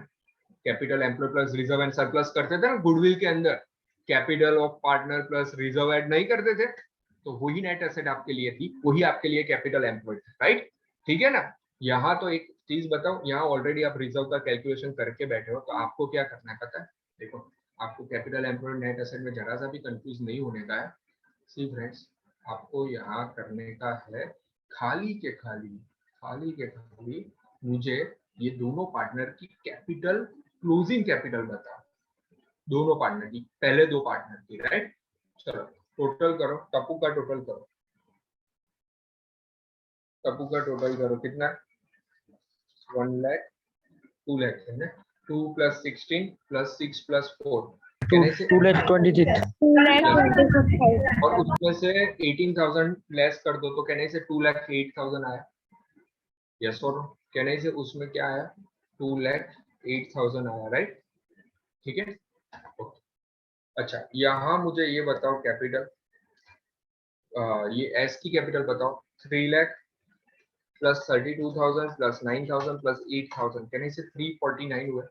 Capital employed plus reserve and surplus करते थे ना गुडविल के अंदर, capital of partner plus reserve add नहीं करते थे, तो वही नेट एसेट आपके लिए थी, वही आपके लिए कैपिटल एम्प्लॉयड, राइट, ठीक है ना। यहाँ तो एक चीज बताओ, यहाँ ऑलरेडी आप रिजर्व का कैलकुलेशन करके बैठे हो, तो आपको क्या करना है पता है? देखो, आपको कैपिटल एम्प्लॉयड नेट एसेट में जरा सा भी कंफ्यूज नहीं होने का है। सी फ्रेंड्स, आपको यहाँ करने का है खाली के खाली मुझे ये दोनों पार्टनर की कैपिटल, क्लोजिंग कैपिटल बता, दोनों पार्टनर की, पहले दो पार्टनर की, राइट। चलो टोटल करो, टप्पू का टोटल करो, टप्पू का टोटल करो, कितना? 1 लाख, 2 लाख है ना, 2 + 16 + 6 + 4, 2,26,000। और उसमें से 18,000 लेस कर दो, तो कहने से 2,08,000 आया। यस और कहने से उसमें क्या आया? 2,08,000 आया, राइट, ठीक है। अच्छा, यहाँ मुझे ये बताओ कैपिटल, ये एस की कैपिटल बताओ। 3 लाख प्लस 32,000 प्लस 9,000 प्लस 8,000, कहने से 349 हुआ,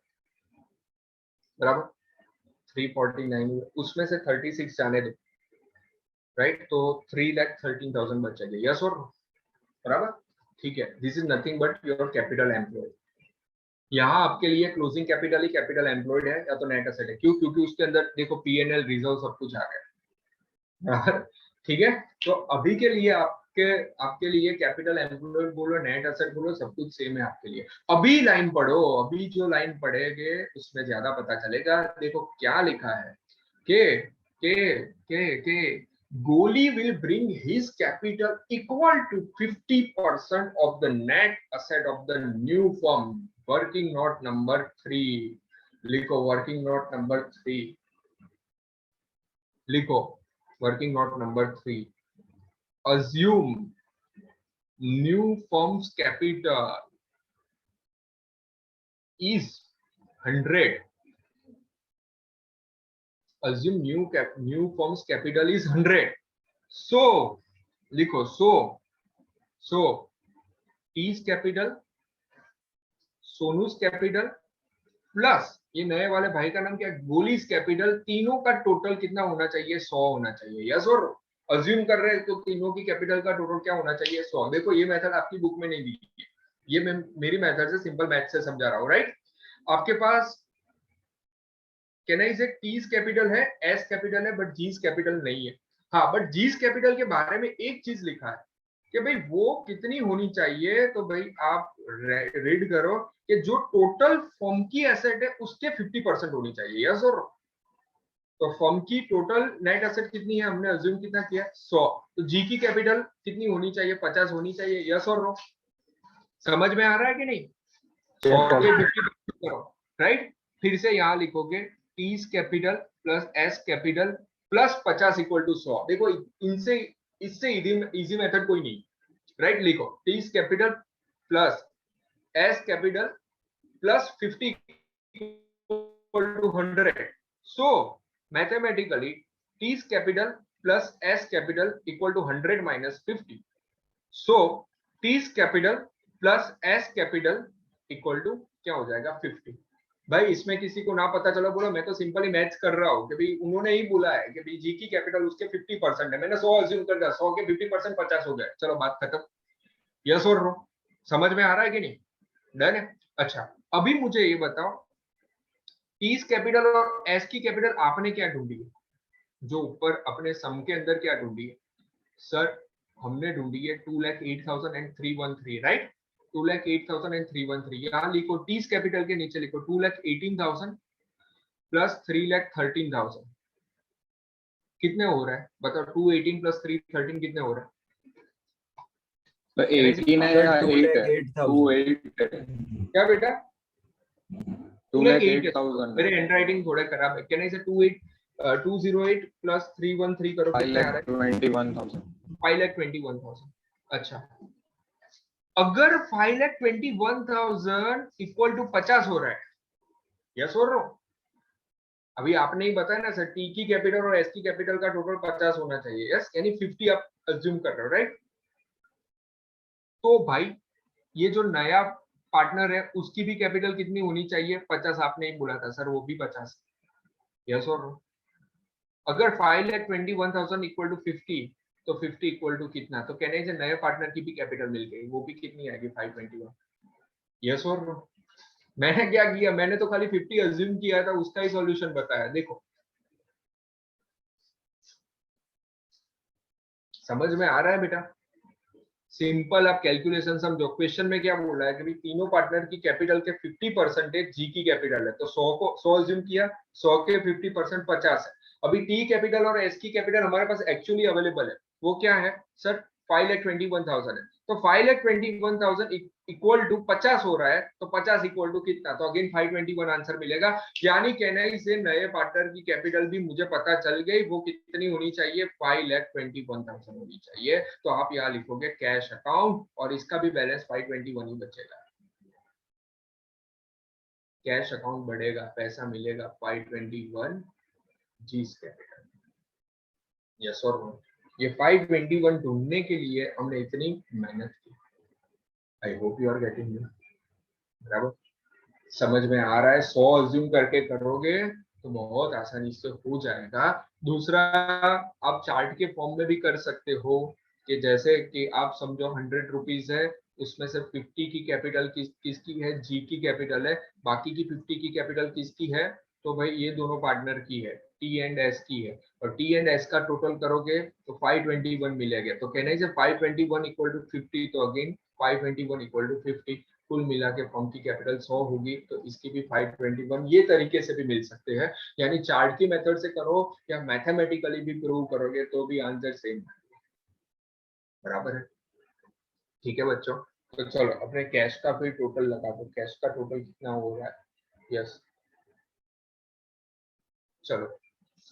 बराबर। 349 हुआ, उसमें से 36 जाने दो, राइट, तो 3,13,000 बचेगा। यस और बराबर, ठीक है। This is nothing but your capital employed. यहाँ आपके लिए क्लोजिंग कैपिटल ही कैपिटल एम्प्लॉयड है या तो नेट एसेट है, क्यों? क्योंकि उसके अंदर देखो P&L रिजर्व सब कुछ आ गया, ठीक है। तो अभी के लिए आपके लिए कैपिटल एम्प्लॉयड बोलो, नेट एसेट बोलो, सब कुछ सेम है आपके लिए। अभी लाइन पढ़ो, अभी जो लाइन पढ़ेगे उसमें ज्यादा पता चलेगा। देखो क्या लिखा है के Goli will bring his capital equal to 50% of the net asset of the new firm. Working note number 3 लिखो, working note number 3 लिखो, working note number 3. Assume new firm's capital is 100. Assume new firm's capital is 100. So लिखो, so T's capital, सोनू's capital plus ये नए वाले भाई का नाम क्या है, गोलीज कैपिटल, तीनों का टोटल कितना होना चाहिए? 100 होना चाहिए। यस और अज्यूम कर रहे हैं तो तीनों की कैपिटल का टोटल क्या होना चाहिए? 100। देखो ये मेथड आपकी बुक में नहीं दी है, ये मैं मेरी मेथड से, सिंपल मैथ से समझा रहा हूँ, राइट। आपके पास कैन आई से टीज कैपिटल है, एस कैपिटल है, बट जीज कैपिटल नहीं है। हाँ, बट जीज कैपिटल के बारे में एक चीज लिखा है कि भाई वो कितनी होनी चाहिए, तो भाई आप रीड करो कि जो टोटल फर्म की एसेट है उसके 50% होनी चाहिए। यस और तो फर्म की टोटल नेट एसेट कितनी है, हमने अज्यूम कितना किया? 100। तो जी की कैपिटल कितनी होनी चाहिए? 50 होनी चाहिए। यस और नो? समझ में आ रहा है कि नहीं? 100 के 50% करो, राइट। फिर से यहाँ लिखोगे T's capital plus S capital plus 50 equal to 100। देखो इनसे इससे इजी मेथड कोई नहीं, राइट। लिखो T's capital plus S capital plus 50 equal to 100। So mathematically T's capital plus S capital equal to 100 minus 50। So T's capital plus S capital equal to क्या हो जाएगा? 50। भाई इसमें किसी को ना पता चलो बोलो मैं तो सिंपली मैथ्स कर रहा हूँ कि भाई उन्होंने ही बोला है कि भाई जी की कैपिटल उसके 50% है, मैंने 100 अज्यूम कर दिया, 100 के 50% 50 हो गए, चलो बात खत्म। यस और नो? समझ में आ रहा है कि नहीं? डन है। अच्छा अभी मुझे ये बताओ टीज कैपिटल और एस की कैपिटल आपने क्या ढूंढी है? जो ऊपर अपने सम के अंदर क्या ढूंढी है? सर हमने ढूंढी है 2,08,313, राइट। 2,08,313। यहाँ लिखो टीज कैपिटल के नीचे लिखो 2,18,000 प्लस 3,13,000 कितने हो रहा है? बताओ 218 प्लस 313 कितने हो रहा है? तो 18 है या 8 है? 28 है क्या बेटा? 2,08,000। मेरे हैंडराइटिंग थोड़ा खराब है। कैन आई से 208 प्लस 313 करो, कितना आ रहा है? 5,21,000। 5,21,000। अच्छा अगर 5,21,000 इक्वल टू 50 हो रहा है, यस और नो? अभी आपने ही बताया ना सर टी की कैपिटल और एस की कैपिटल का टोटल 50 होना चाहिए, यस, यानी 50 आप अज्यूम कर रहे हो, राइट। तो भाई ये जो नया पार्टनर है उसकी भी कैपिटल कितनी होनी चाहिए? 50। आपने ही बोला था सर वो भी 50, यस और नो? अगर 5,21,000 इक्वल टू 50 तो 50 इक्वल टू कितना? तो कहने से नए पार्टनर की भी कैपिटल मिल गई, वो भी कितनी आएगी? 521। यस और नो? मैंने क्या किया, मैंने तो खाली 50 अज्यूम किया था, उसका ही सॉल्यूशन बताया। देखो समझ में आ रहा है बेटा? सिंपल आप कैलकुलेशन समझो। क्वेश्चन में क्या बोल रहा है कि भाई तीनों पार्टनर की कैपिटल के 50% जी की कैपिटल है, तो 100 अज्यूम किया, 100 के 50% 50 है। अभी टी कैपिटल और एस की कैपिटल हमारे पास एक्चुअली अवेलेबल है, वो क्या है सर? 5,21,000 है। तो 5,21,000 इक्वल टू 50 हो रहा है, तो 50 इक्वल टू कितना? तो अगेन 521 आंसर मिलेगा। यानी कहने से नए पार्टनर की कैपिटल भी मुझे पता चल गई, वो कितनी होनी चाहिए? 5,21,000 होनी चाहिए। तो आप यहाँ लिखोगे कैश अकाउंट और इसका भी बैलेंस 521 ही बचेगा। कैश अकाउंट बढ़ेगा, पैसा मिलेगा 521 जी कैपिटल। यस और नो? ये 521 ढूंढने के लिए हमने इतनी मेहनत की। I hope you are getting me, बराबर? समझ में आ रहा है? 100 अज्यूम करके करोगे तो बहुत आसानी से हो जाएगा। दूसरा आप चार्ट के फॉर्म में भी कर सकते हो, कि जैसे कि आप समझो 100 रुपीज है, उसमें से 50 की कैपिटल किसकी है, जी की कैपिटल है, बाकी की 50 की कैपिटल किसकी है, तो भाई ये दोनों पार्टनर की है, टी एंड एस की है, और टी एंड एस का टोटल करोगे तो 521 मिलेगा। तो कहने से 521 इक्वल टू 50, तो अगेन 521 इक्वल टू 50, कुल मिला के फर्म की कैपिटल 100 होगी, तो इसकी भी 521। ये तरीके से भी मिल सकते हैं, यानी चार्ट की मेथड से करो या मैथमेटिकली भी प्रूव करोगे तो भी आंसर सेम बराबर है। ठीक है बच्चों, तो चलो अपने कैश का फिर टोटल लगा दो, कैश का टोटल कितना हो रहा है। यस, चलो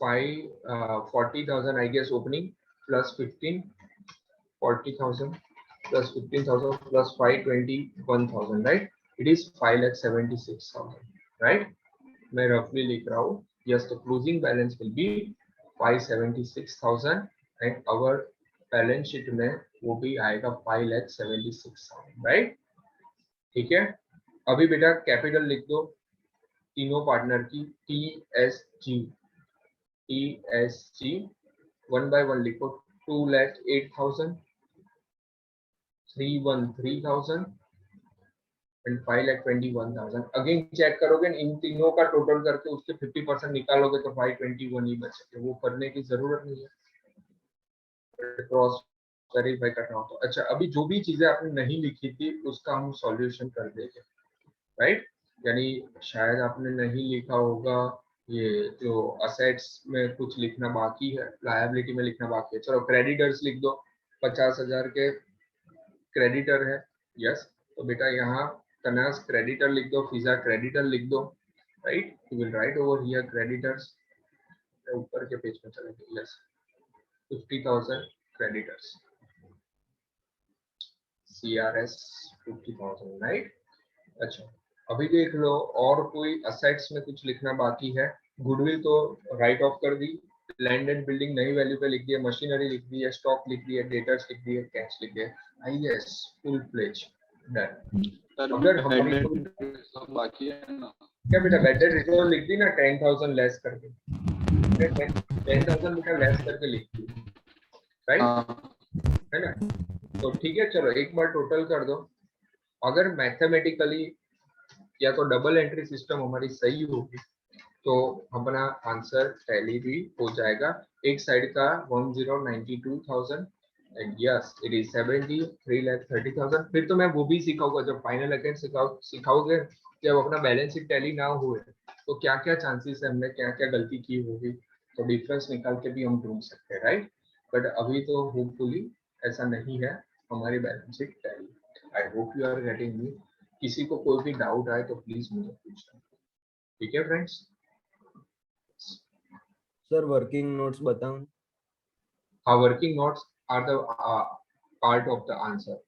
40,000 I guess opening plus 15, 40,000 plus 15,000 plus 521,000, right? It is 5,76,000, right? मैं रफली लिख रहा हूँ। Yes, the closing balance will be 576,000 and our balance sheet में वो भी आएगा 5,76,000, राइट? ठीक है, अभी बेटा कैपिटल लिख दो तीनों पार्टनर की, TSG 1 by 1 लिखो, 2,08,000, 313,000 एंड 5,21,000। अगेन चेक करोगे इन तीनों का टोटल करके उसके 50% निकालोगे तो 521 ही बचेगा, वो करने की जरूरत नहीं है, क्रॉस वेरीफाई करना हो तो। अच्छा, अभी जो भी चीजें आपने नहीं लिखी थी उसका हम सॉल्यूशन कर देंगे, राइट? यानी शायद आपने नहीं लिखा होगा ये जो असेट्स में कुछ लिखना बाकी है, लायबिलिटी में लिखना बाकी है। चलो क्रेडिटर्स लिख दो, 50,000 के क्रेडिटर है। यस, तो बेटा यहाँ तनास क्रेडिटर लिख दो, फिजा क्रेडिटर लिख दो, right? You will write over here creditors, ऊपर के पेज में चलेंगे। Yes, 50,000 creditors, CRS 50,000, right? अच्छा, अभी देख लो और कोई असेट्स में कुछ लिखना बाकी है। गुडविल तो राइट ऑफ कर दी, लैंड एंड बिल्डिंग नई वैल्यू पे लिख दिया, मशीनरी लिख दी है, स्टॉक लिख दिया, डेटर्स लिख दिए, कैश लिख दिया। I guess full fledge done. अगर हमारी बाकी है ना क्या बेटा, बेटर रिजर्व लिख दी ना 10,000 लेस करके, 10,000 बेटा लेस करके लिख दी, राइट? है ना? तो ठीक है, चलो एक बार टोटल कर दो। अगर मैथमेटिकली या तो डबल एंट्री सिस्टम हमारी सही होगी तो हमारा आंसर टैली भी हो जाएगा। एक साइड का 10,92,000 एंड यस इट इज 73,30,000। फिर तो मैं वो भी सिखाऊंगा जब फाइनल अकाउंट सिखाओगे, जब अपना बैलेंस शीट टैली ना हुए तो क्या क्या चांसेस है, हमने क्या क्या गलती की होगी, तो डिफरेंस निकाल के भी हम ढूंढ सकते हैं, राइट? बट अभी तो होपफुली ऐसा नहीं है हमारी balance sheet tally. I hope you are getting me. किसी को कोई भी डाउट आए तो प्लीज मुझे पूछना, ठीक है फ्रेंड्स? सर वर्किंग नोट्स बताऊं? हाँ, working notes are the part of the answer.